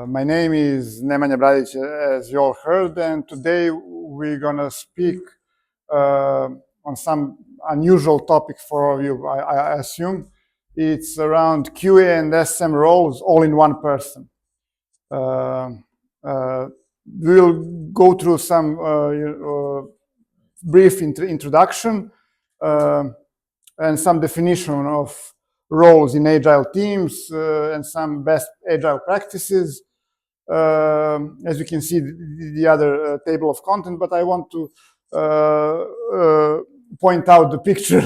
My name is Nemanja Bradić, as you all heard, and today we're gonna speak on some unusual topic for all of you, I assume. It's around QA and SM roles all in one person. We'll go through some brief introduction and some definition of roles in agile teams and some best agile practices. As you can see, the other table of content, but I want to point out the picture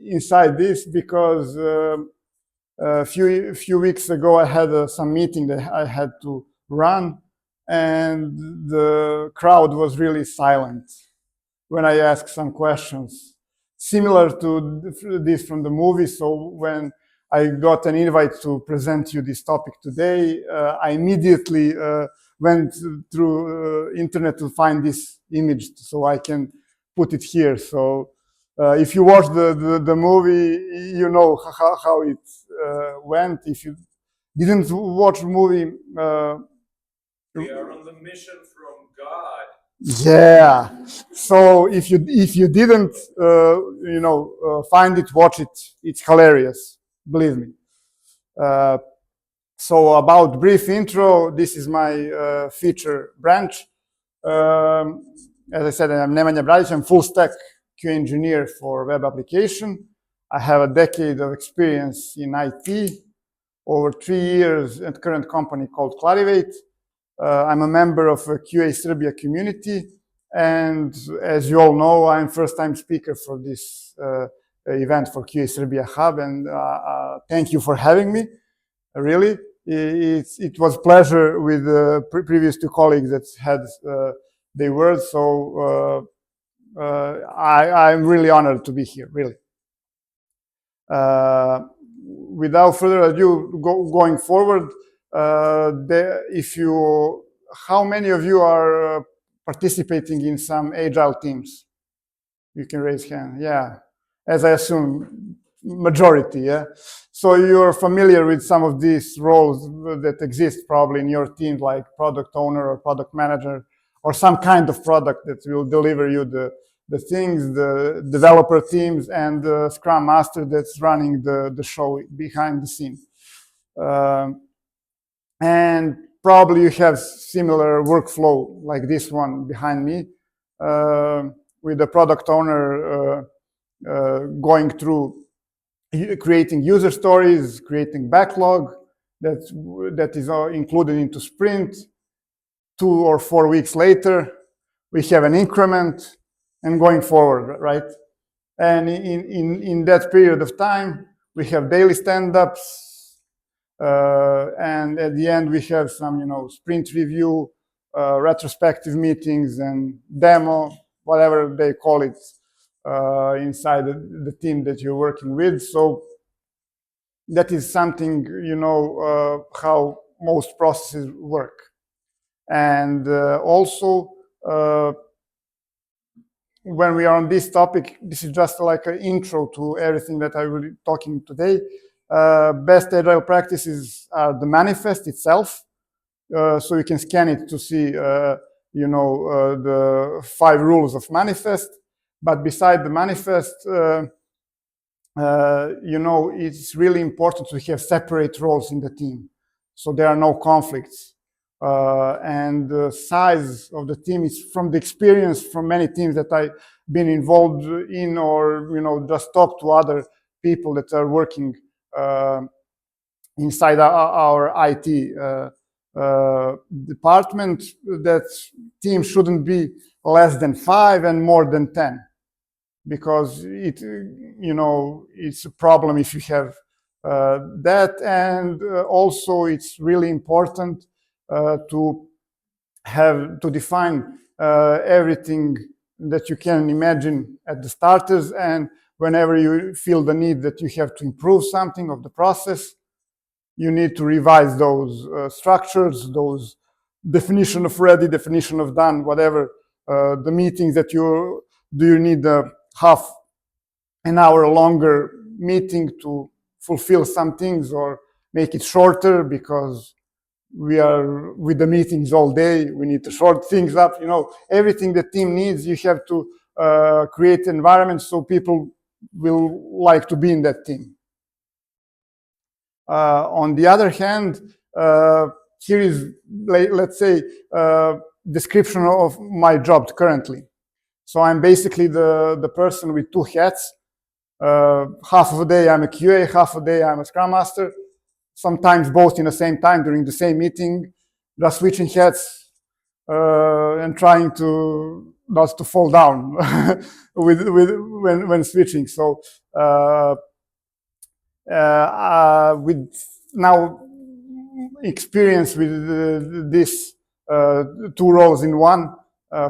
inside this because a few weeks ago I had some meeting that I had to run, and the crowd was really silent when I asked some questions, similar to this from the movie. So when I got an invite to present you this topic today, I immediately went through internet to find this image so I can put it here. So if you watch the movie, you know how it went. If you didn't watch the movie, we are on the mission from God. Yeah. So if you didn't find it, watch it. It's hilarious, believe me. So about brief intro, this is my feature branch. As I said, I'm Nemanja Bradić. I'm full stack QA engineer for web application. I have a decade of experience in IT, over 3 years at current company called Clarivate. I'm a member of a QA Serbia community, and as you all know, I'm first-time speaker for this event for QA Serbia Hub, and thank you for having me. Really, it was a pleasure with the previous two colleagues that had their words, so I'm really honored to be here, really. Without further ado, going forward, how many of you are participating in some agile teams? You can raise hand. Yeah, as I assume, majority. Yeah. So you're familiar with some of these roles that exist probably in your team, like product owner or product manager, or some kind of product that will deliver you the things, the developer teams, and the Scrum Master that's running the show behind the scene. And probably you have similar workflow like this one behind me, with the product owner going through creating user stories, creating backlog that is included into sprint. 2 or 4 weeks later, we have an increment and going forward, right? And in that period of time, we have daily stand-ups, and at the end we have some, sprint review, retrospective meetings, and demo, whatever they call it, inside the team that you're working with. So that is something, how most processes work. And also, when we are on this topic, this is just like an intro to everything that I will be talking today. Best agile practices are the manifest itself. So you can scan it to see, the 5 rules of manifest. But beside the manifest, it's really important to have separate roles in the team, so there are no conflicts. And the size of the team is from the experience from many teams that I've been involved in, or just talk to other people that are working inside our IT department, that team shouldn't be less than 5 and more than 10, because it's a problem if you have that. And also it's really important to define everything that you can imagine at the starters, and whenever you feel the need that you have to improve something of the process, you need to revise those structures, those definition of ready, definition of done, whatever, the meetings that you need a half an hour longer meeting to fulfill some things, or make it shorter because we are with the meetings all day. We need to short things up. Everything the team needs, you have to create environments so people will like to be in that team. On the other hand, here is, let's say, description of my job currently. So I'm basically the person with two hats. Half of the day I'm a QA, half of the day I'm a Scrum Master. Sometimes both in the same time during the same meeting, just switching hats and trying to not to fall down when switching. So with now experience with these two roles in one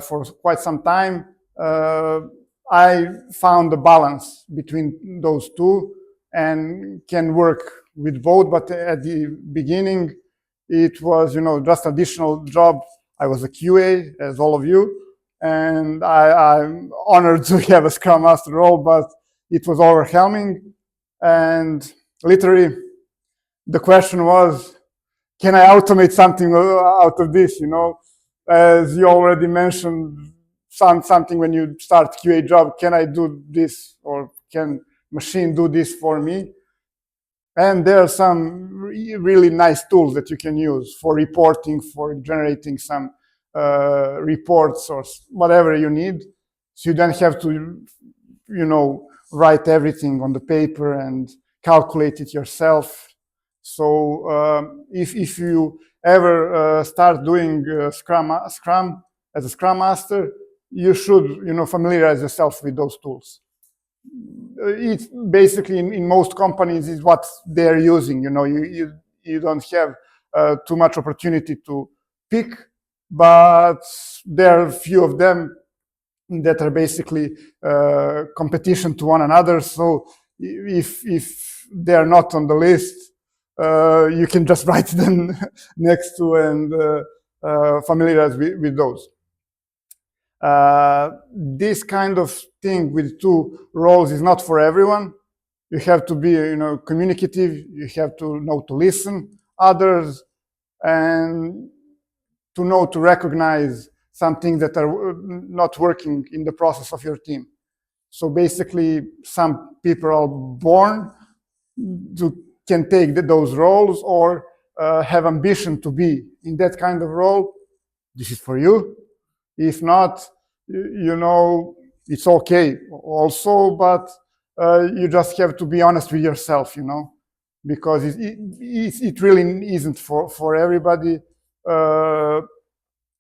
for quite some time, I found the balance between those two and can work with both. But at the beginning, it was, just additional job. I was a QA, as all of you, and I'm honored to have a Scrum Master role, but it was overwhelming. And literally, the question was, can I automate something out of this? As you already mentioned, something when you start QA job, can I do this, or can machine do this for me? And there are some really nice tools that you can use for reporting, for generating some reports or whatever you need. So you don't have to, write everything on the paper and calculate it yourself. So if you ever start doing Scrum as a Scrum Master, you should, familiarize yourself with those tools. It's basically in most companies is what they're using. You don't have too much opportunity to pick, but there are a few of them that are basically competition to one another. So if they are not on the list, you can just write them next to and familiarize with those. This kind of thing with two roles is not for everyone. You have to be, communicative. You have to know to listen others and to know to recognize some things that are not working in the process of your team. So basically, some people are born can take those roles or have ambition to be in that kind of role. This is for you. If not, it's okay also, but you just have to be honest with yourself, because it really isn't for everybody,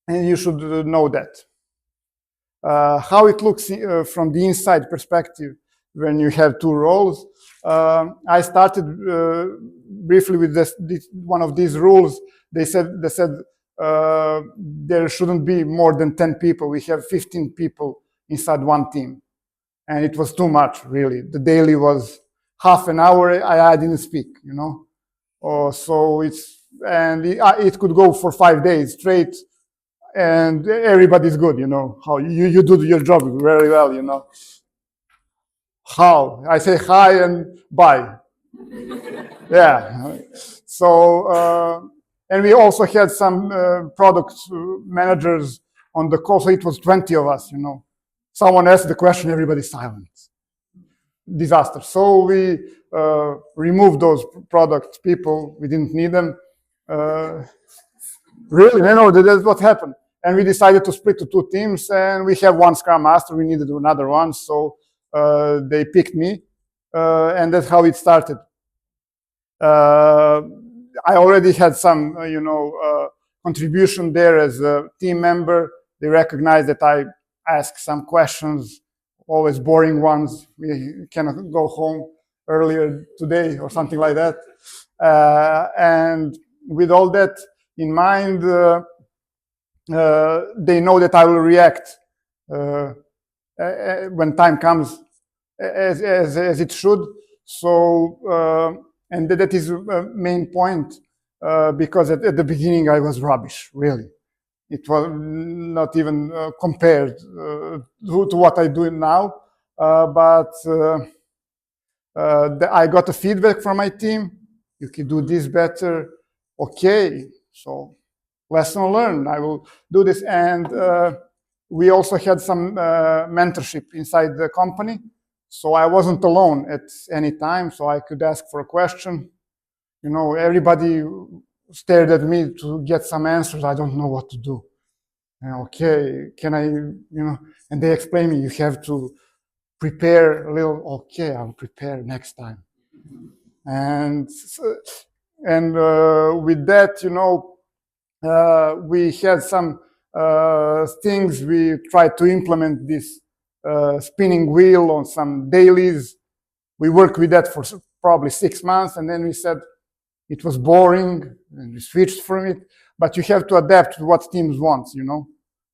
and you should know that. How it looks from the inside perspective when you have two roles. I started briefly with this one of these rules. They said there shouldn't be more than 10 people. We have 15 people inside one team, and it was too much, really. The daily was half an hour. I didn't speak, so it could go for 5 days straight, and everybody's good, how you do your job very well, How I say hi and bye. Yeah. So and we also had some product managers on the call, so it was 20 of us, Someone asked the question, everybody's silent. Disaster. So we removed those product people. We didn't need them. Really, no, that's what happened. And we decided to split to two teams, and we have one Scrum Master. We needed another one, so they picked me, and that's how it started. I already had some, contribution there as a team member. They recognized that I asked some questions, always boring ones. We cannot go home earlier today or something like that. And with all that in mind, they know that I will react when time comes as it should. So, and that is a main point, because at the beginning I was rubbish, really. It was not even compared to what I do now. But I got the feedback from my team. You can do this better. Okay, so lesson learned. I will do this. And we also had some mentorship inside the company. So I wasn't alone at any time. So I could ask for a question. You know, everybody stared at me to get some answers. I don't know what to do. Okay, can I, and they explain me, you have to prepare a little. Okay, I'll prepare next time. And with that, we had some things. We tried to implement this spinning wheel on some dailies. We worked with that for probably 6 months, and then we said it was boring, and we switched from it. But you have to adapt to what teams want.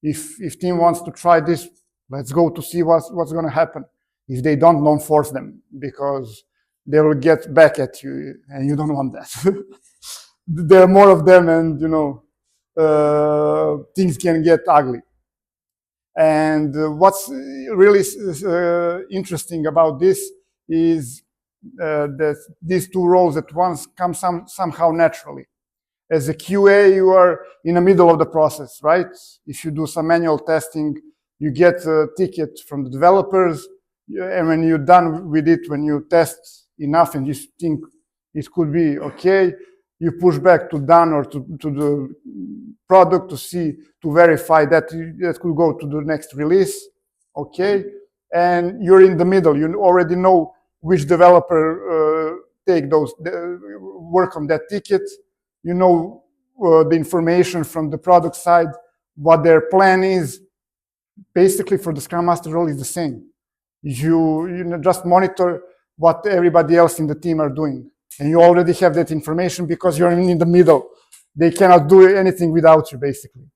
If team wants to try this, let's go to see what's going to happen. If they don't force them, because they will get back at you, and you don't want that. There are more of them, and things can get ugly. And what's really interesting about this is that these two roles at once come somehow naturally. As a QA, you are in the middle of the process, right? If you do some manual testing, you get a ticket from the developers, and when you're done with it, when you test enough and you think it could be okay, you push back to done or to the product to verify that that could go to the next release, okay? And you're in the middle. You already know which developer work on that ticket. You know the information from the product side, what their plan is. Basically, for the Scrum Master role is the same. You just monitor what everybody else in the team are doing. And you already have that information because you're in the middle. They cannot do anything without you, basically,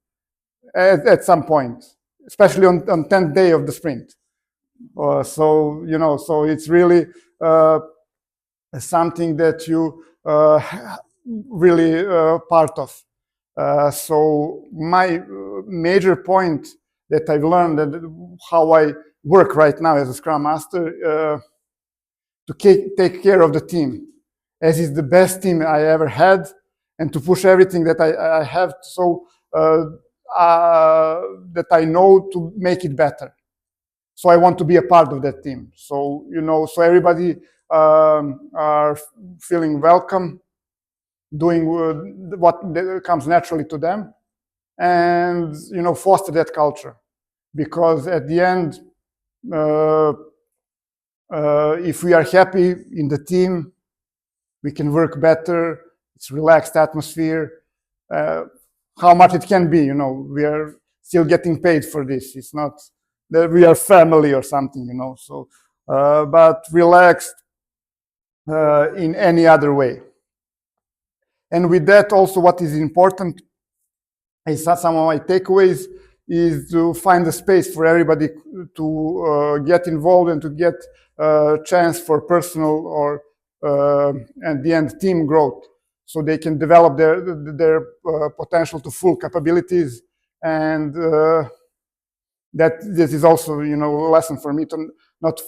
at some point, especially on 10th day of the sprint. So it's really something that you really part of. So my major point that I've learned and how I work right now as a Scrum Master to take care of the team, as is the best team I ever had, and to push everything that I have so that I know to make it better. So I want to be a part of that team. So so everybody are feeling welcome, doing what comes naturally to them, and foster that culture. Because at the end, if we are happy in the team, we can work better. It's relaxed atmosphere. How much it can be, we are still getting paid for this. It's not that we are family or something, So, but relaxed in any other way. And with that, also, what is important is some of my takeaways is to find a space for everybody to get involved and to get a chance for personal or at the end team growth, so they can develop their potential to full capabilities. And that this is also a lesson for me to not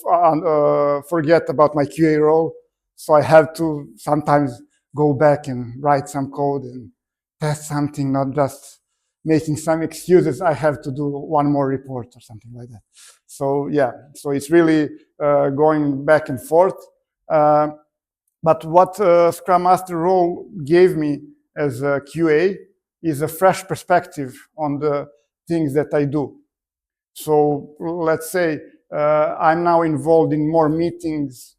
forget about my QA role. So I have to sometimes go back and write some code and test something, not just making some excuses. I have to do one more report or something like that. So yeah, so it's really going back and forth. But what Scrum Master role gave me as a QA is a fresh perspective on the things that I do. So let's say I'm now involved in more meetings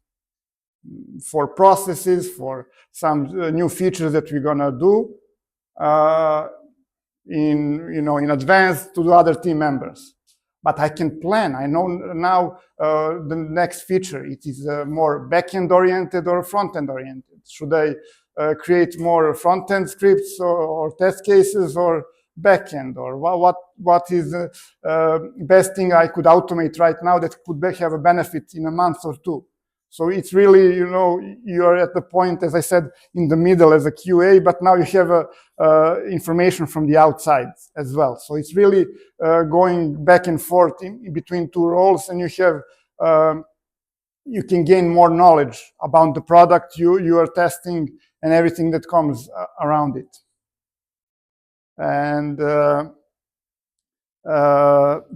for processes, for some new features that we're gonna do in advance to the other team members. But I can plan. I know now the next feature. It is more back-end oriented or front-end oriented. Should I create more front-end scripts or test cases, or back-end, or what is the best thing I could automate right now that could have a benefit in a month or two? So it's really, you're at the point, as I said, in the middle as a QA, but now you have information from the outside as well. So it's really going back and forth in between two roles, and you have you can gain more knowledge about the product you are testing, and everything that comes around it. And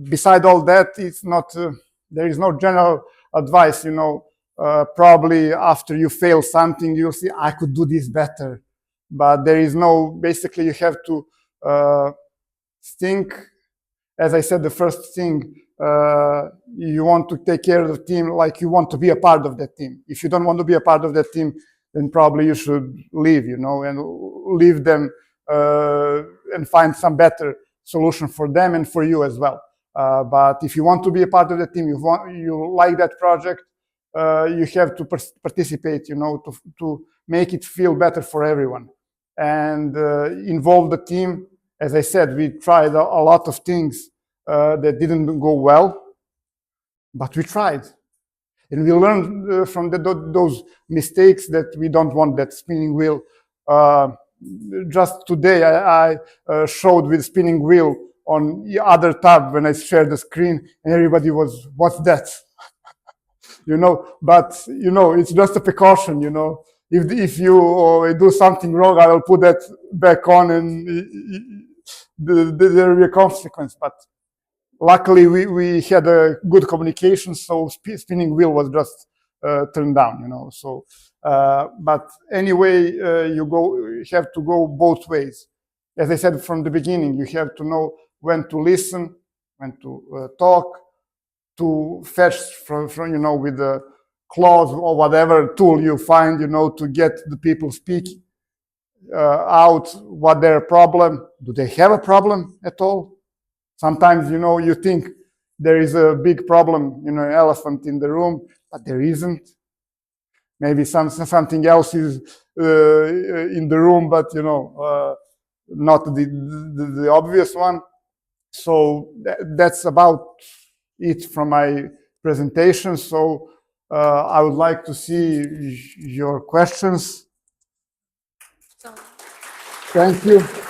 beside all that, it's not, there is no general advice, you know. Probably after you fail something, you'll see, I could do this better. But there is no, basically you have to think, as I said, the first thing, you want to take care of the team like you want to be a part of that team. If you don't want to be a part of that team, then probably you should leave, you know, and leave them and find some better solution for them and for you as well. But if you want to be a part of the team, you like that project, you have to participate, you know, to make it feel better for everyone, and involve the team. As I said, we tried a lot of things that didn't go well, but we tried. And we learned from those mistakes that we don't want that spinning wheel. Just today, I showed with spinning wheel on the other tab when I shared the screen, and everybody was, what's that? You know, but, you know, it's just a precaution, you know. If you do something wrong, I will put that back on, and there will be a consequence. But luckily, we had a good communication, so spinning wheel was just turned down, you know. So, but anyway, you have to go both ways. As I said from the beginning, you have to know when to listen, when to talk, to fetch from you know, with the clause or whatever tool you find, you know, to get the people speak out what their problem. Do they have a problem at all? Sometimes, you know, you think there is a big problem, you know, an elephant in the room, but there isn't. Maybe something else is in the room, but, you know, not the obvious one. So that's about it from my presentation. So I would like to see your questions. Thank you.